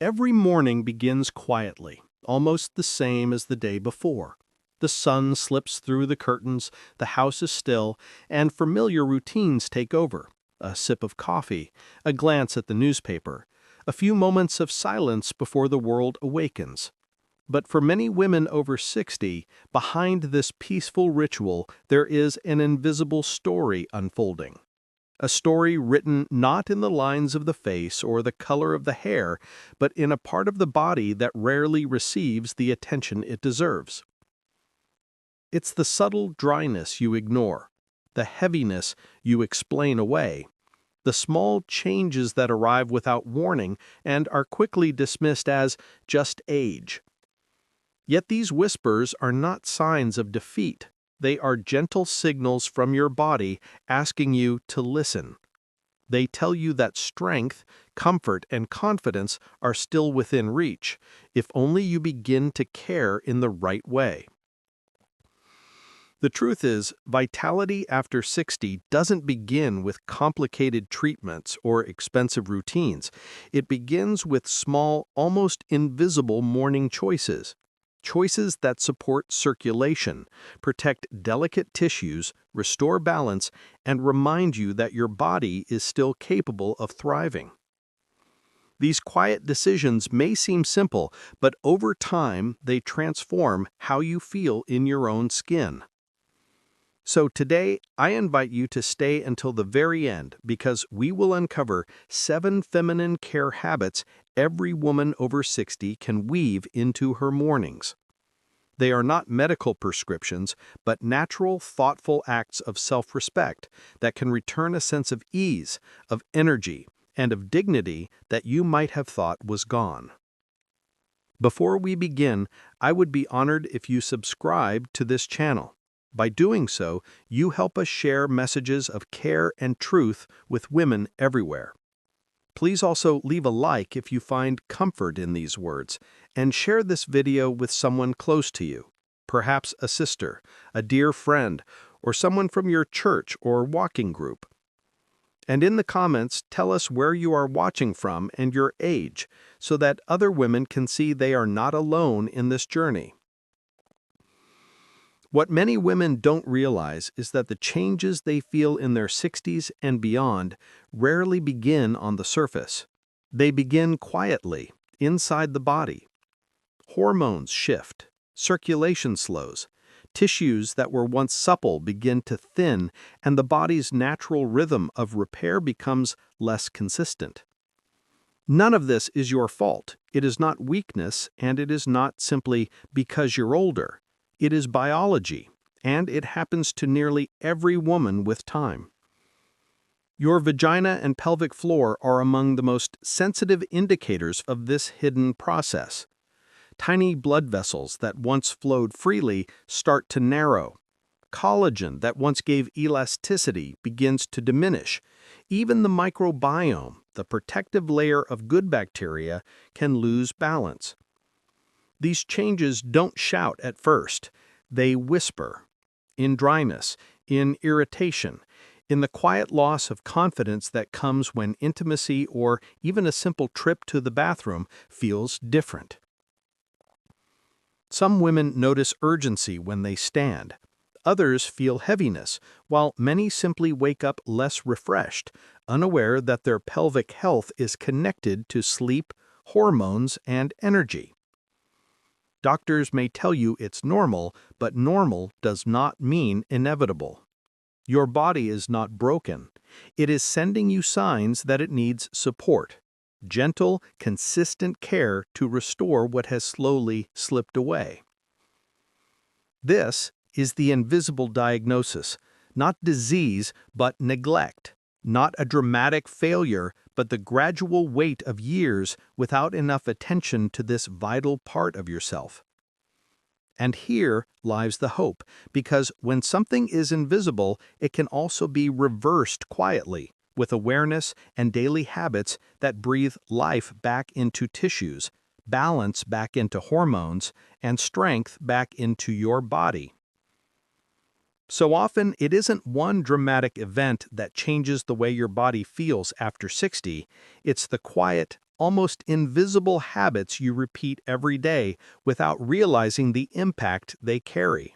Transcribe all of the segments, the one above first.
Every morning begins quietly, almost the same as the day before. The sun slips through the curtains, the house is still, and familiar routines take over. A sip of coffee, a glance at the newspaper, a few moments of silence before the world awakens. But for many women over 60, behind this peaceful ritual, there is an invisible story unfolding. A story written not in the lines of the face or the color of the hair, but in a part of the body that rarely receives the attention it deserves. It's the subtle dryness you ignore, the heaviness you explain away, the small changes that arrive without warning and are quickly dismissed as just age. Yet these whispers are not signs of defeat. They are gentle signals from your body asking you to listen. They tell you that strength, comfort, and confidence are still within reach, if only you begin to care in the right way. The truth is, vitality after 60 doesn't begin with complicated treatments or expensive routines. It begins with small, almost invisible morning choices. Choices that support circulation, protect delicate tissues, restore balance, and remind you that your body is still capable of thriving. These quiet decisions may seem simple, but over time they transform how you feel in your own skin. So today, I invite you to stay until the very end because we will uncover 7 feminine care habits every woman over 60 can weave into her mornings. They are not medical prescriptions, but natural, thoughtful acts of self-respect that can return a sense of ease, of energy, and of dignity that you might have thought was gone. Before we begin, I would be honored if you subscribe to this channel. By doing so, you help us share messages of care and truth with women everywhere. Please also leave a like if you find comfort in these words, and share this video with someone close to you, perhaps a sister, a dear friend, or someone from your church or walking group. And in the comments, tell us where you are watching from and your age, so that other women can see they are not alone in this journey. What many women don't realize is that the changes they feel in their 60s and beyond rarely begin on the surface. They begin quietly, inside the body. Hormones shift, circulation slows, tissues that were once supple begin to thin, and the body's natural rhythm of repair becomes less consistent. None of this is your fault. It is not weakness, and it is not simply because you're older. It is biology, and it happens to nearly every woman with time. Your vagina and pelvic floor are among the most sensitive indicators of this hidden process. Tiny blood vessels that once flowed freely start to narrow. Collagen that once gave elasticity begins to diminish. Even the microbiome, the protective layer of good bacteria, can lose balance. These changes don't shout at first. They whisper. In dryness, in irritation, in the quiet loss of confidence that comes when intimacy or even a simple trip to the bathroom feels different. Some women notice urgency when they stand. Others feel heaviness, while many simply wake up less refreshed, unaware that their pelvic health is connected to sleep, hormones, and energy. Doctors may tell you it's normal, but normal does not mean inevitable. Your body is not broken. It is sending you signs that it needs support, gentle, consistent care to restore what has slowly slipped away. This is the invisible diagnosis, not disease, but neglect, not a dramatic failure, but the gradual weight of years without enough attention to this vital part of yourself. And here lies the hope, because when something is invisible, it can also be reversed quietly, with awareness and daily habits that breathe life back into tissues, balance back into hormones, and strength back into your body. So often, it isn't one dramatic event that changes the way your body feels after 60, it's the quiet, almost invisible habits you repeat every day without realizing the impact they carry.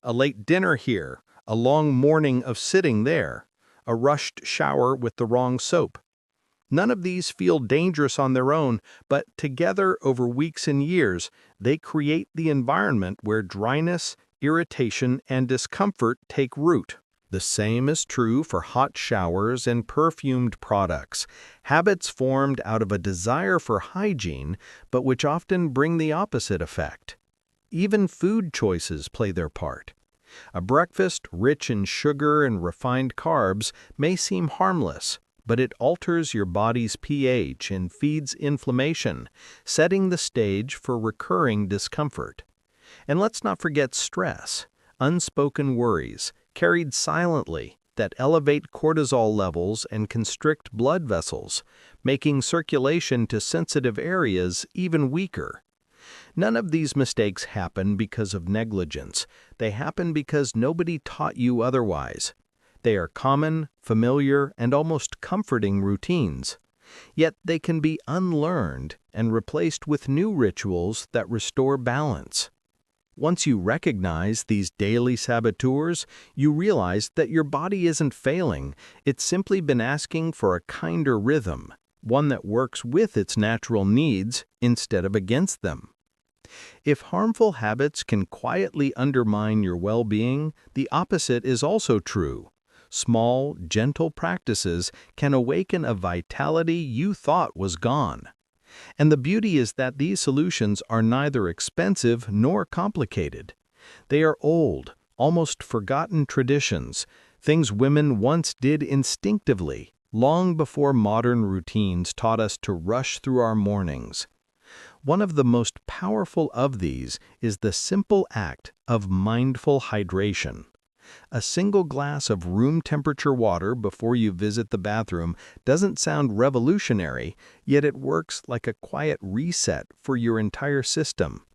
A late dinner here, a long morning of sitting there, a rushed shower with the wrong soap. None of these feel dangerous on their own, but together over weeks and years, they create the environment where dryness, irritation, and discomfort take root. The same is true for hot showers and perfumed products, habits formed out of a desire for hygiene, but which often bring the opposite effect. Even food choices play their part. A breakfast rich in sugar and refined carbs may seem harmless, but it alters your body's pH and feeds inflammation, setting the stage for recurring discomfort. And let's not forget stress, unspoken worries, carried silently, that elevate cortisol levels and constrict blood vessels, making circulation to sensitive areas even weaker. None of these mistakes happen because of negligence. They happen because nobody taught you otherwise. They are common, familiar, and almost comforting routines. Yet they can be unlearned and replaced with new rituals that restore balance. Once you recognize these daily saboteurs, you realize that your body isn't failing. It's simply been asking for a kinder rhythm, one that works with its natural needs instead of against them. If harmful habits can quietly undermine your well-being, the opposite is also true. Small, gentle practices can awaken a vitality you thought was gone. And the beauty is that these solutions are neither expensive nor complicated. They are old, almost forgotten traditions, things women once did instinctively, long before modern routines taught us to rush through our mornings. One of the most powerful of these is the simple act of mindful hydration. A single glass of room-temperature water before you visit the bathroom doesn't sound revolutionary, yet it works like a quiet reset for your entire system.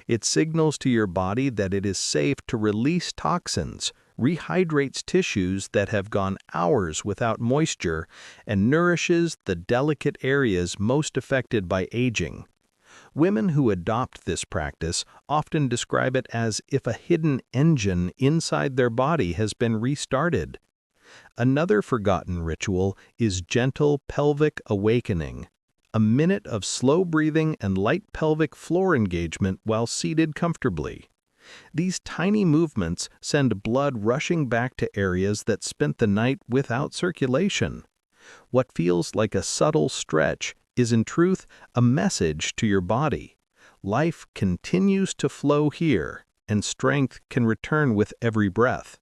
It signals to your body that it is safe to release toxins, rehydrates tissues that have gone hours without moisture, and nourishes the delicate areas most affected by aging. Women who adopt this practice often describe it as if a hidden engine inside their body has been restarted. Another forgotten ritual is gentle pelvic awakening, a minute of slow breathing and light pelvic floor engagement while seated comfortably. These tiny movements send blood rushing back to areas that spent the night without circulation. What feels like a subtle stretch is in truth a message to your body. Life continues to flow here, and strength can return with every breath.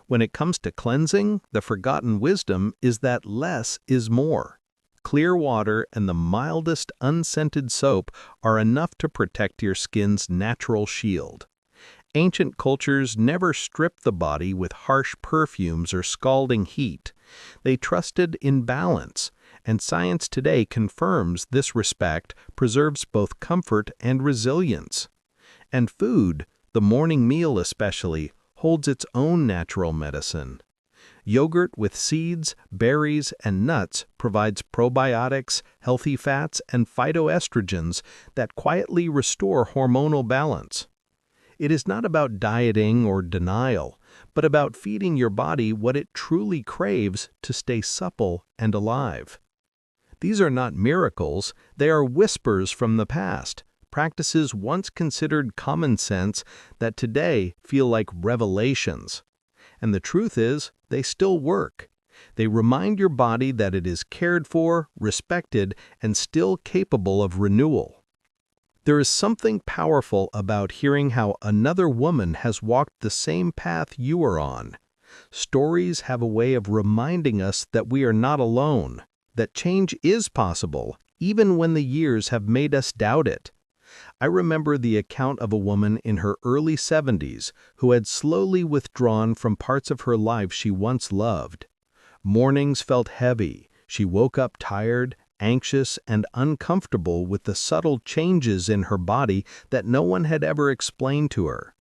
When it comes to cleansing, the forgotten wisdom is that less is more. Clear water and the mildest unscented soap are enough to protect your skin's natural shield. Ancient cultures never stripped the body with harsh perfumes or scalding heat. They trusted in balance, and science today confirms this respect preserves both comfort and resilience. And food, the morning meal especially, holds its own natural medicine. Yogurt with seeds, berries, and nuts provides probiotics, healthy fats, and phytoestrogens that quietly restore hormonal balance. It is not about dieting or denial, but about feeding your body what it truly craves to stay supple and alive. These are not miracles, they are whispers from the past, practices once considered common sense that today feel like revelations. And the truth is, they still work. They remind your body that it is cared for, respected, and still capable of renewal. There is something powerful about hearing how another woman has walked the same path you are on. Stories have a way of reminding us that we are not alone, that change is possible, even when the years have made us doubt it. I remember the account of a woman in her early 70s who had slowly withdrawn from parts of her life she once loved. Mornings felt heavy, she woke up tired, anxious, and uncomfortable with the subtle changes in her body that no one had ever explained to her.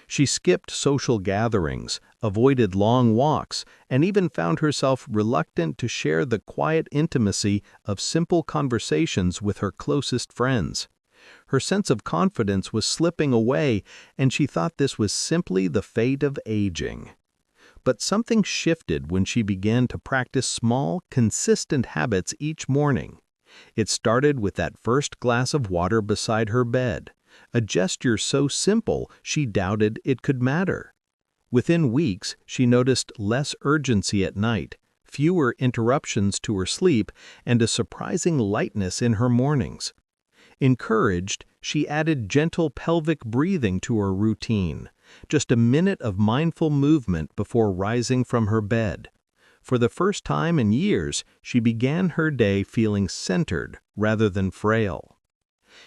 She skipped social gatherings, avoided long walks, and even found herself reluctant to share the quiet intimacy of simple conversations with her closest friends. Her sense of confidence was slipping away, and she thought this was simply the fate of aging. But something shifted when she began to practice small, consistent habits each morning. It started with that first glass of water beside her bed, a gesture so simple she doubted it could matter. Within weeks, she noticed less urgency at night, fewer interruptions to her sleep, and a surprising lightness in her mornings. Encouraged, she added gentle pelvic breathing to her routine, just a minute of mindful movement before rising from her bed. For the first time in years, she began her day feeling centered rather than frail.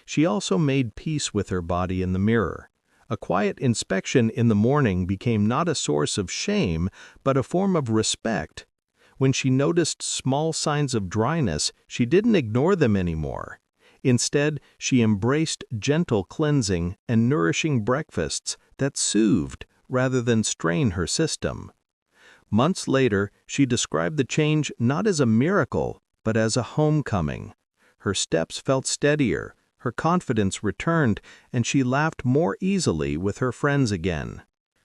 She also made peace with her body in the mirror. A quiet inspection in the morning became not a source of shame, but a form of respect. When she noticed small signs of dryness, she didn't ignore them anymore. Instead, she embraced gentle cleansing and nourishing breakfasts that soothed rather than strained her system. Months later, she described the change not as a miracle, but as a homecoming. Her steps felt steadier, her confidence returned, and she laughed more easily with her friends again.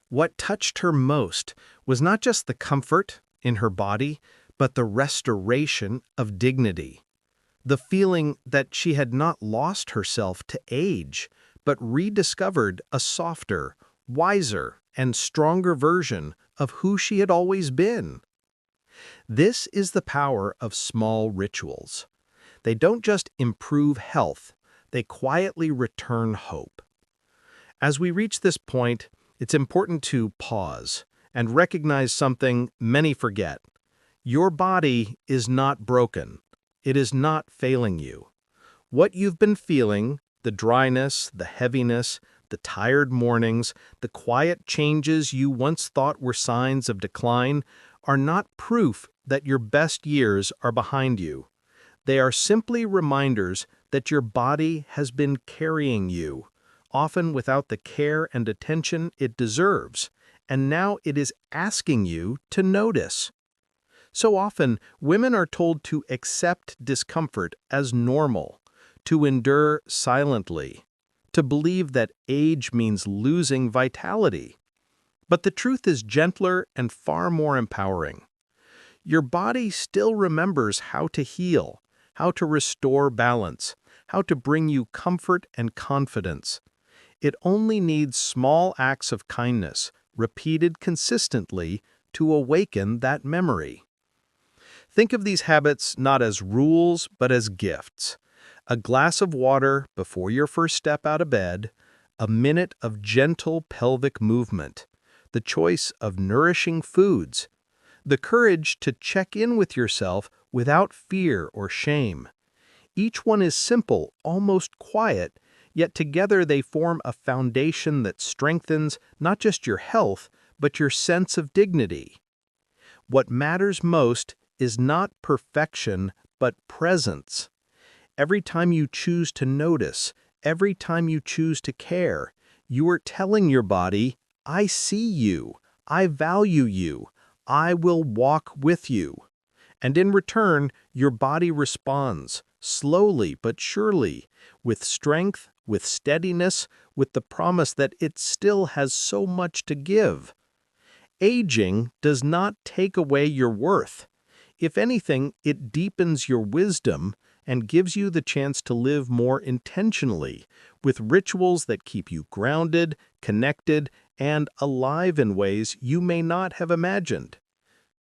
What touched her most was not just the comfort in her body, but the restoration of dignity. The feeling that she had not lost herself to age, but rediscovered a softer, wiser, and stronger version of who she had always been. This is the power of small rituals. They don't just improve health, they quietly return hope. As we reach this point, it's important to pause and recognize something many forget. Your body is not broken. It is not failing you. What you've been feeling, the dryness, the heaviness, the tired mornings, the quiet changes you once thought were signs of decline, are not proof that your best years are behind you. They are simply reminders that your body has been carrying you, often without the care and attention it deserves, and now it is asking you to notice. So often, women are told to accept discomfort as normal, to endure silently, to believe that age means losing vitality. But the truth is gentler and far more empowering. Your body still remembers how to heal, how to restore balance, how to bring you comfort and confidence. It only needs small acts of kindness, repeated consistently, to awaken that memory. Think of these habits not as rules, but as gifts. A glass of water before your first step out of bed, a minute of gentle pelvic movement, the choice of nourishing foods, the courage to check in with yourself without fear or shame. Each one is simple, almost quiet, yet together they form a foundation that strengthens not just your health, but your sense of dignity. What matters most is not perfection, but presence. Every time you choose to notice, every time you choose to care, you are telling your body, I see you, I value you, I will walk with you. And in return, your body responds, slowly but surely, with strength, with steadiness, with the promise that it still has so much to give. Aging does not take away your worth. If anything, it deepens your wisdom and gives you the chance to live more intentionally, with rituals that keep you grounded, connected, and alive in ways you may not have imagined.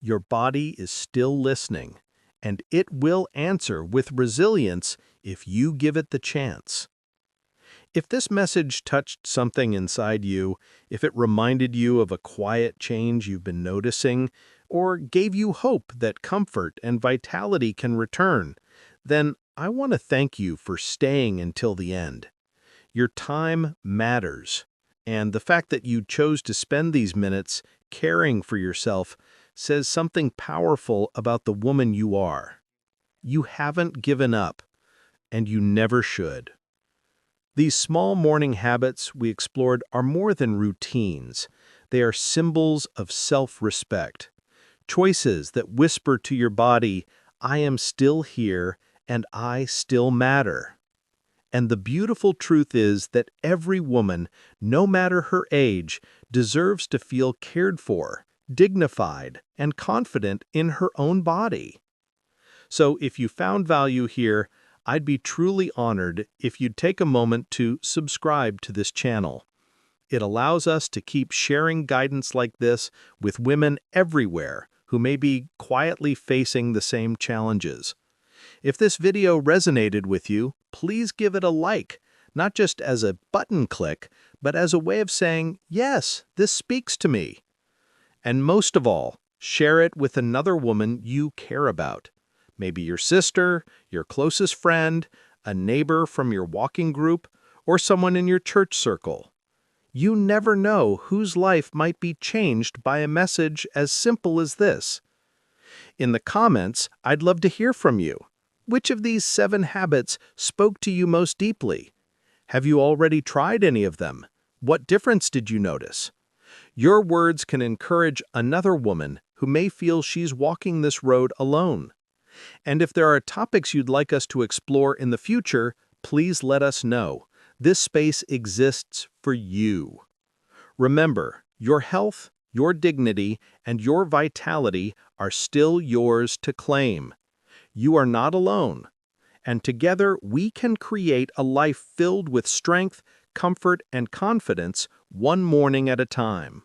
Your body is still listening, and it will answer with resilience if you give it the chance. If this message touched something inside you, if it reminded you of a quiet change you've been noticing, or gave you hope that comfort and vitality can return, then I want to thank you for staying until the end. Your time matters, and the fact that you chose to spend these minutes caring for yourself says something powerful about the woman you are. You haven't given up, and you never should. These small morning habits we explored are more than routines. They are symbols of self-respect. Choices that whisper to your body, I am still here and I still matter. And the beautiful truth is that every woman, no matter her age, deserves to feel cared for, dignified, and confident in her own body. So if you found value here, I'd be truly honored if you'd take a moment to subscribe to this channel. It allows us to keep sharing guidance like this with women everywhere who may be quietly facing the same challenges. If this video resonated with you, please give it a like, not just as a button click, but as a way of saying, yes, this speaks to me. And most of all, share it with another woman you care about. Maybe your sister, your closest friend, a neighbor from your walking group, or someone in your church circle. You never know whose life might be changed by a message as simple as this. In the comments, I'd love to hear from you. Which of these 7 habits spoke to you most deeply? Have you already tried any of them? What difference did you notice? Your words can encourage another woman who may feel she's walking this road alone. And if there are topics you'd like us to explore in the future, please let us know. This space exists for you. Remember, your health, your dignity, and your vitality are still yours to claim. You are not alone. And together we can create a life filled with strength, comfort, and confidence, one morning at a time.